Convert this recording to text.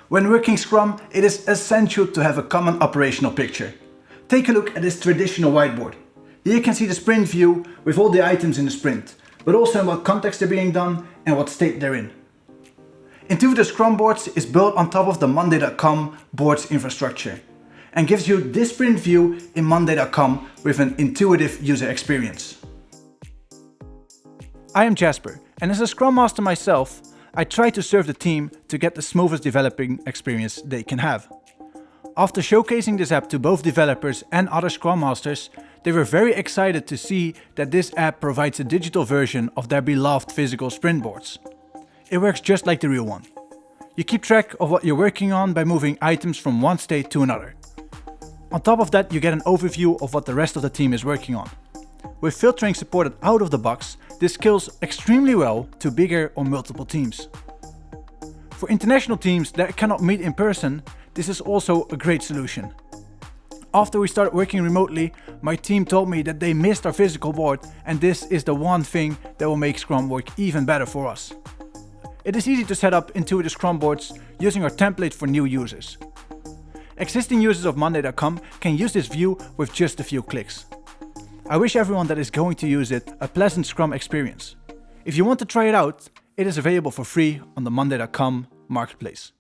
When working Scrum, it is essential to have a common operational picture. Take a look at this traditional whiteboard. Here you can see the sprint view with all the items in the sprint, but also in what context they're being done and what state they're in. Intuitive Scrum Boards is built on top of the Monday.com boards infrastructure and gives you this sprint view in Monday.com with an intuitive user experience. I am Jasper, and as a Scrum Master myself, I try to serve the team to get the smoothest developing experience they can have. After showcasing this app to both developers and other Scrum Masters, they were very excited to see that this app provides a digital version of their beloved physical sprint boards. It works just like the real one. You keep track of what you're working on by moving items from one state to another. On top of that, you get an overview of what the rest of the team is working on. With filtering supported out of the box, this scales extremely well to bigger or multiple teams. For international teams that cannot meet in person, this is also a great solution. After we started working remotely, my team told me that they missed our physical board, and this is the one thing that will make Scrum work even better for us. It is easy to set up intuitive Scrum boards using our template for new users. Existing users of Monday.com can use this view with just a few clicks. I wish everyone that is going to use it a pleasant Scrum experience. If you want to try it out, it is available for free on the Monday.com marketplace.